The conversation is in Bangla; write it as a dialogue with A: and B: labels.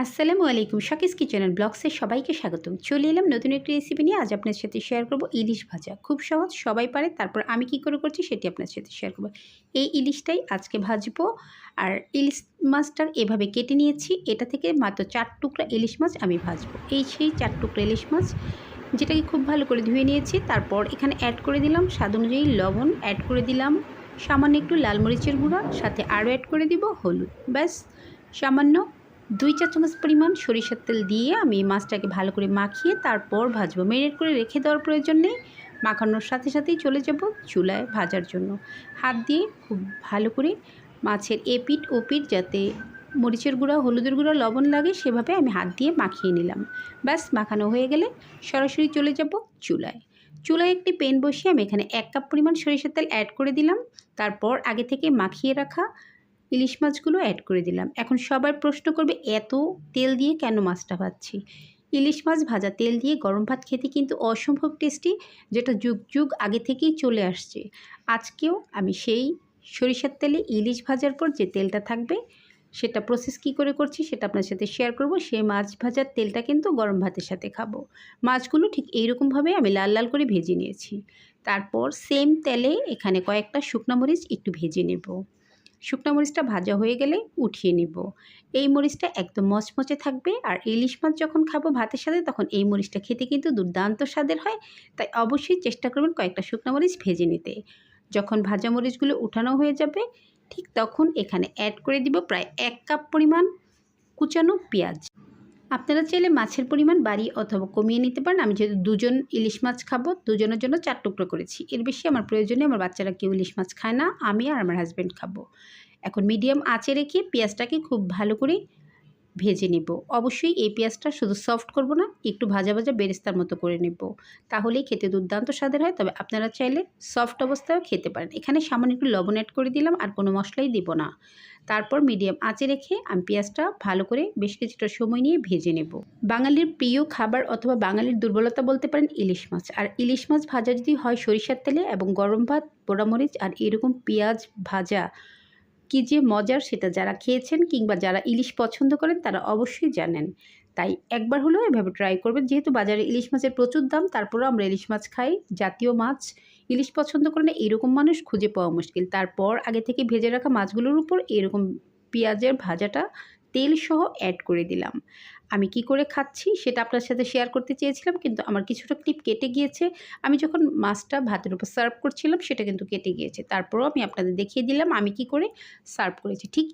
A: আসসালামু আলাইকুম, শাকিস কিচেন অ্যান্ড ব্লগসের সবাইকে স্বাগতম। চলে এলাম নতুন একটি রেসিপি নিয়ে। আজ আপনার সাথে শেয়ার করব ইলিশ ভাজা। খুব সহজ, সবাই পারে। তারপর আমি কি করে করছি সেটি আপনার সাথে শেয়ার করব। এই ইলিশটাই আজকে ভাজবো। আর ইলিশ মাছটা এভাবে কেটে নিয়েছি। এটা থেকে মাত্র 4 টুকরা ইলিশ মাছ আমি ভাজবো। এই সেই 4 টুকরা ইলিশ মাছ, যেটাকে খুব ভালো করে ধুয়ে নিয়েছি। তারপর এখানে অ্যাড করে দিলাম স্বাদ অনুযায়ী লবণ, অ্যাড করে দিলাম সামান্য একটু লাল মরিচের গুঁড়া, সাথে আরও অ্যাড করে দিব হলুদ। ব্যাস, সামান্য 2 চা চামচ পরিমাণ সরিষার তেল দিয়ে আমি মাছটাকে ভালো করে মাখিয়ে তারপর ভাজবো। মেরিনেট করে রেখে দেওয়ার প্রয়োজন নেই। মাখানোর সাথে সাথেই চলে যাব চুলায় ভাজার জন্য। হাত দিয়ে খুব ভালো করে মাছের এপিঠ ওপিঠ যাতে মরিচের গুঁড়া, হলুদের গুঁড়া, লবণ লাগে সেভাবে আমি হাত দিয়ে মাখিয়ে নিলাম। ব্যাস, মাখানো হয়ে গেলে সরাসরি চলে যাব চুলায়। চুলায় একটি প্যান বসিয়ে আমি এখানে 1 কাপ পরিমাণ সরিষার তেল অ্যাড করে দিলাম। তারপর আগে থেকে মাখিয়ে রাখা ইলিশ মাছগুলো অ্যাড করে দিলাম। এখন সবাই প্রশ্ন করবে, এত তেল দিয়ে কেন মাছটা ভাজছি? ইলিশ মাছ ভাজা তেল দিয়ে গরম ভাত খেতে কিন্তু অসম্ভব টেস্টি, যেটা যুগ যুগ আগে থেকেই চলে আসছে। আজকেও আমি সেই সরিষার তেলে ইলিশ ভাজার পর যে তেলটা থাকবে, সেটা প্রসেস কী করে করছি সেটা আপনার সাথে শেয়ার করব। সেই মাছ ভাজার তেলটা কিন্তু গরম ভাতের সাথে খাবো। মাছগুলো ঠিক এইরকমভাবে আমি লাল লাল করে ভেজে নিয়েছি। তারপর সেম তেলে এখানে কয়েকটা শুকনো মরিচ একটু ভেজে নেব। শুকনো মরিচটা ভাজা হয়ে গেলে উঠিয়ে নিব। এই মরিচটা একদম মচমচে থাকবে। আর ইলিশ মাছ যখন খাবো ভাতের সাথে, তখন এই মরিচটা খেতে কিন্তু দুর্দান্ত স্বাদের হয়। তাই অবশ্যই চেষ্টা করবেন কয়েকটা শুকনো মরিচ ভেজে নিতে। যখন ভাজা মরিচগুলো উঠানো হয়ে যাবে, ঠিক তখন এখানে অ্যাড করে দিব প্রায় 1 কাপ পরিমাণ কুচানো পেঁয়াজ। আপনারা চাইলে মাছের পরিমাণ বাড়িয়ে অথবা কমিয়ে নিতে পারেন। আমি যেহেতু 2 জন ইলিশ মাছ খাবো, 2 জনের জন্য 4 টুকরো করেছি। এর বেশি আমার প্রয়োজন নেই। আমার বাচ্চারা কেউ ইলিশ মাছ খায় না, আমি আর আমার হাজব্যান্ড খাবো। এখন মিডিয়াম আঁচে রেখে পেঁয়াজটাকে খুব ভালো করে ভেজে নেব। অবশ্যই এই পেঁয়াজটা শুধু সফট করব না, একটু ভাজা ভাজা বেরেস্তার মতো করে নেব। তাহলেই খেতে দুর্দান্ত স্বাদের হয়। তবে আপনারা চাইলে সফট অবস্থায়ও খেতে পারেন। এখানে সামান্য একটু লবণ অ্যাড করে দিলাম, আর কোনো মশলাই দিব না। তারপর মিডিয়াম আঁচে রেখে আমি পেঁয়াজটা ভালো করে বেশ কিছুটা সময় নিয়ে ভেজে নেব। বাঙালির প্রিয় খাবার অথবা বাঙালির দুর্বলতা বলতে পারেন ইলিশ মাছ। আর ইলিশ মাছ ভাজা যদি হয় সরিষার তেলে এবং গরম ভাত, পোড়ামরিচ আর এরকম পেঁয়াজ ভাজা, কী যে মজার, সেটা যারা খেয়েছেন কিংবা যারা ইলিশ পছন্দ করেন তারা অবশ্যই জানেন। তাই একবার হলেও এভাবে ট্রাই করবেন। যেহেতু বাজারে ইলিশ মাছের প্রচুর দাম, তারপরেও আমরা ইলিশ মাছ খাই। জাতীয় মাছ ইলিশ পছন্দ করে না এরকম মানুষ খুঁজে পাওয়া মুশকিল। তারপর আগে থেকে ভেজে রাখা মাছগুলোর উপর এরকম পেঁয়াজের ভাজাটা তেলসহ অ্যাড করে দিলাম। আমি কি করে খাচ্ছি সেটা আপনার সাথে শেয়ার করতে চেয়েছিলাম, কিন্তু আমার কিছুটা ক্লিপ কেটে গিয়েছে। আমি যখন মাছটা ভাতের উপর সার্ভ করছিলাম সেটা কিন্তু কেটে গিয়েছে। তারপরেও আমি আপনাদের দেখিয়ে দিলাম আমি কি করে সার্ভ করেছি। ঠিক